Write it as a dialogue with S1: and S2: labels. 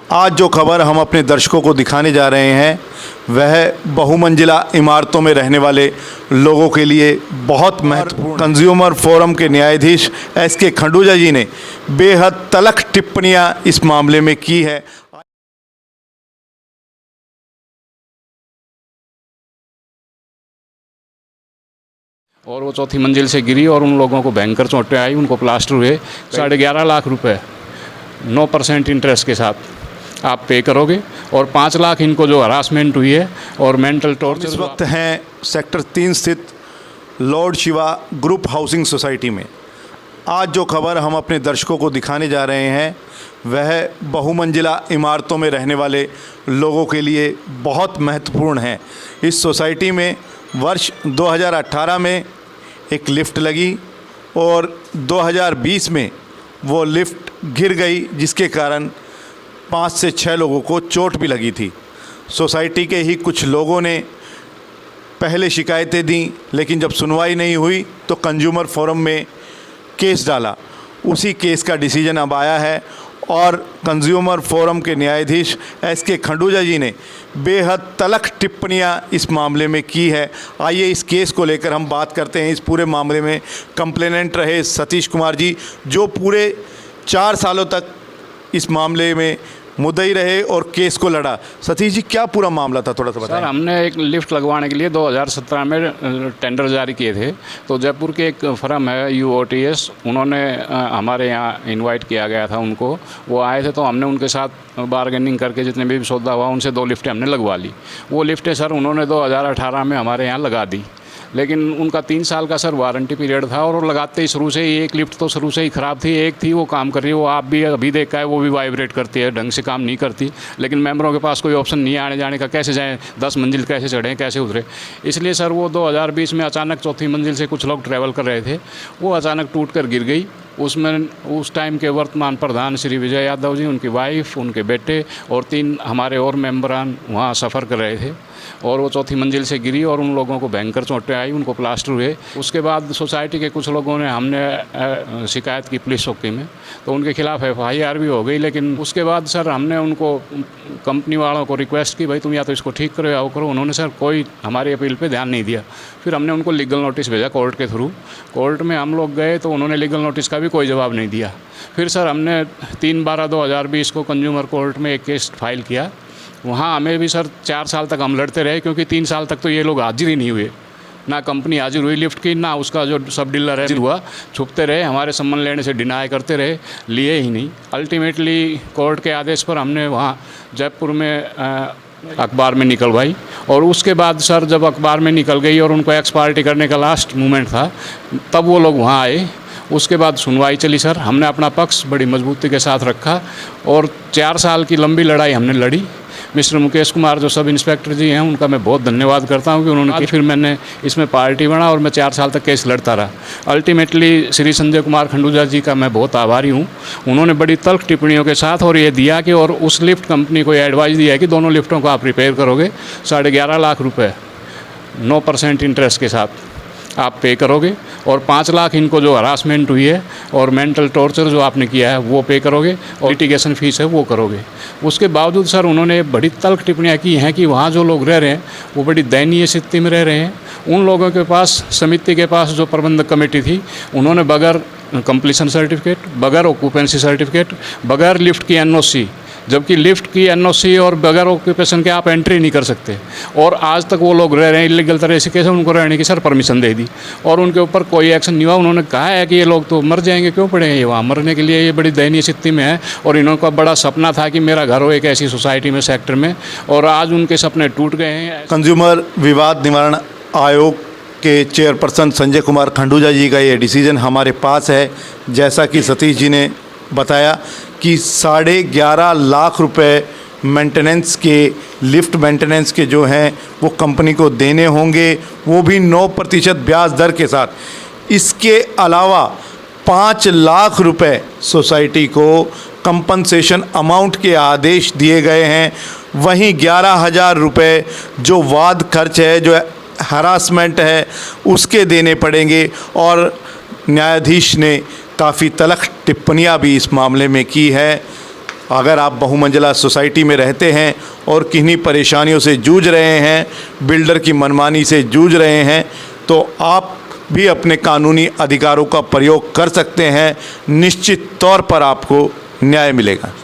S1: आज जो खबर हम अपने दर्शकों को दिखाने जा रहे हैं वह बहुमंजिला इमारतों में रहने वाले लोगों के लिए बहुत महत्वपूर्ण। कंज्यूमर फोरम के न्यायाधीश एस.के. खंडूजा जी ने बेहद तल्ख टिप्पणियां इस मामले में की है।
S2: और वो चौथी मंजिल से गिरी और उन लोगों को भयंकर चोटें आई, उनको प्लास्टर हुए। 11.5 लाख रुपए 9% इंटरेस्ट के साथ आप पे करोगे और 5 लाख इनको जो हरासमेंट हुई है और मेंटल टॉर्चर।
S1: इस वक्त हैं सेक्टर 3 स्थित Lord Shiva group housing society में। आज जो खबर हम अपने दर्शकों को दिखाने जा रहे हैं वह बहुमंजिला इमारतों में रहने वाले लोगों के लिए बहुत महत्वपूर्ण है। इस सोसाइटी में वर्ष 2018 में एक लिफ्ट लगी और 2020 में वो लिफ्ट गिर गई, जिसके कारण 5 से 6 लोगों को चोट भी लगी थी। सोसाइटी के ही कुछ लोगों ने पहले शिकायतें दी, लेकिन जब सुनवाई नहीं हुई तो कंज्यूमर फोरम में केस डाला। उसी केस का डिसीजन अब आया है और कंज्यूमर फोरम के न्यायाधीश एस.के. खंडूजा जी ने बेहद तल्ख टिप्पणियां इस मामले में की है। आइए इस केस को लेकर हम बात करते हैं। इस पूरे मामले में कंप्लेनेंट रहे सतीश कुमार जी, जो पूरे 4 सालों तक इस मामले में मुद्दई रहे और केस को लड़ा। सतीश जी, क्या पूरा मामला था, थोड़ा सा बताएं।
S2: सर, हमने एक लिफ्ट लगवाने के लिए 2017 में टेंडर जारी किए थे। तो जयपुर के एक फर्म है UOTS, उन्होंने हमारे यहाँ इनवाइट किया गया था उनको। वो आए थे तो हमने उनके साथ बारगेनिंग करके जितने भी सौदा हुआ उनसे 2 लिफ्टें हमने लगवा ली। वो लिफ्टें सर उन्होंने 2018 में हमारे यहाँ लगा दी, लेकिन उनका 3 साल का सर वारंटी पीरियड था और वो लगाते ही शुरू से ही एक लिफ्ट तो शुरू से ही ख़राब थी। एक थी वो काम कर रही है, वो आप भी अभी देखा है, वो भी वाइब्रेट करती है, ढंग से काम नहीं करती। लेकिन मेंबरों के पास कोई ऑप्शन नहीं है आने जाने का, कैसे जाएं, 10 मंजिल कैसे चढ़ें, कैसे उतरे। इसलिए सर वो 2020 में अचानक चौथी मंजिल से कुछ लोग ट्रैवल कर रहे थे, वो अचानक टूट कर गिर गई। उसमें उस टाइम के वर्तमान प्रधान श्री विजय यादव जी, उनकी वाइफ, उनके बेटे और 3 हमारे और मेंबरान वहाँ सफ़र कर रहे थे और वो चौथी मंजिल से गिरी और उन लोगों को भयंकर चोटें आई, उनको प्लास्टर हुए। उसके बाद सोसाइटी के कुछ लोगों ने हमने शिकायत की पुलिस चौकी में, तो उनके खिलाफ FIR भी हो गई। लेकिन उसके बाद सर हमने उनको कंपनी वालों को रिक्वेस्ट की, भाई तुम या तो इसको ठीक करो या वो करो। उन्होंने सर कोई हमारी अपील पे ध्यान नहीं दिया। फिर हमने उनको लीगल नोटिस भेजा कोर्ट के थ्रू। कोर्ट में हम लोग गए तो उन्होंने लीगल नोटिस का भी कोई जवाब नहीं दिया। फिर सर हमने 3/12/2020 को कंज्यूमर कोर्ट में एक केस फाइल किया। वहाँ हमें भी सर 4 साल तक हम लड़ते रहे, क्योंकि 3 साल तक तो ये लोग हाजिर ही नहीं हुए। ना कंपनी हाजिर हुई लिफ्ट की, ना उसका जो सब डीलर है हुआ। छुपते रहे, हमारे सम्मान लेने से डिनाई करते रहे, लिए ही नहीं। अल्टीमेटली कोर्ट के आदेश पर हमने वहाँ जयपुर में अखबार में निकलवाई और उसके बाद सर जब अखबार में निकल गई और उनको एक्स पार्टी करने का लास्ट मोमेंट था, तब वो लोग वहाँ आए। उसके बाद सुनवाई चली सर, हमने अपना पक्ष बड़ी मजबूती के साथ रखा और 4 साल की लंबी लड़ाई हमने लड़ी। मिस्टर मुकेश कुमार जो सब इंस्पेक्टर जी हैं, उनका मैं बहुत धन्यवाद करता हूं कि उन्होंने फिर मैंने इसमें पार्टी बना और मैं 4 साल तक केस लड़ता रहा। अल्टीमेटली श्री संजय कुमार खंडूजा जी का मैं बहुत आभारी हूं। उन्होंने बड़ी तल्ख टिप्पणियों के साथ और ये दिया कि और उस लिफ्ट कंपनी को एडवाइस दिया कि दोनों लिफ्टों को आप रिपेयर करोगे, 11.5 लाख रुपये 9% इंटरेस्ट के साथ आप पे करोगे और 5 लाख इनको जो हरासमेंट हुई है और मेंटल टॉर्चर जो आपने किया है वो पे करोगे और लिटिगेशन फीस है वो करोगे। उसके बावजूद सर उन्होंने बड़ी तल्ख टिप्पणियाँ की हैं कि वहाँ जो लोग रह रहे हैं वो बड़ी दयनीय स्थिति में रह रहे हैं। उन लोगों के पास, समिति के पास जो प्रबंधक कमेटी थी, उन्होंने बगैर कंप्लीशन सर्टिफिकेट, बगैर ऑक्यूपेंसी सर्टिफिकेट, बगैर लिफ्ट की NOC, जबकि लिफ्ट की NOC और बगैर ऑक्यूपेशन के आप एंट्री नहीं कर सकते, और आज तक वो लोग रह रहे हैं इलीगल तरह से। कैसे उनको रहने की सर परमिशन दे दी और उनके ऊपर कोई एक्शन नहीं हुआ। उन्होंने कहा है कि ये लोग तो मर जाएंगे, क्यों पड़े हैं ये वहाँ मरने के लिए, ये बड़ी दयनीय स्थिति में है। और इनका बड़ा सपना था कि मेरा घर हो एक ऐसी सोसाइटी में, सेक्टर में, और आज उनके सपने टूट गए हैं।
S1: कंज्यूमर विवाद निवारण आयोग के चेयरपर्सन संजय कुमार खंडूजा जी का ये डिसीजन हमारे पास है। जैसा कि सतीश जी ने बताया कि 11.5 लाख रुपए मेंटेनेंस के, लिफ्ट मेंटेनेंस के जो हैं वो कंपनी को देने होंगे, वो भी 9% ब्याज दर के साथ। इसके अलावा 5 लाख रुपए सोसाइटी को कंपनसेशन अमाउंट के आदेश दिए गए हैं। वहीं 11,000 रुपये जो वाद खर्च है, जो हरासमेंट है, उसके देने पड़ेंगे। और न्यायाधीश ने काफ़ी तल्ख टिप्पणियां भी इस मामले में की है। अगर आप बहुमंजिला सोसाइटी में रहते हैं और किन्हीं परेशानियों से जूझ रहे हैं, बिल्डर की मनमानी से जूझ रहे हैं, तो आप भी अपने कानूनी अधिकारों का प्रयोग कर सकते हैं। निश्चित तौर पर आपको न्याय मिलेगा।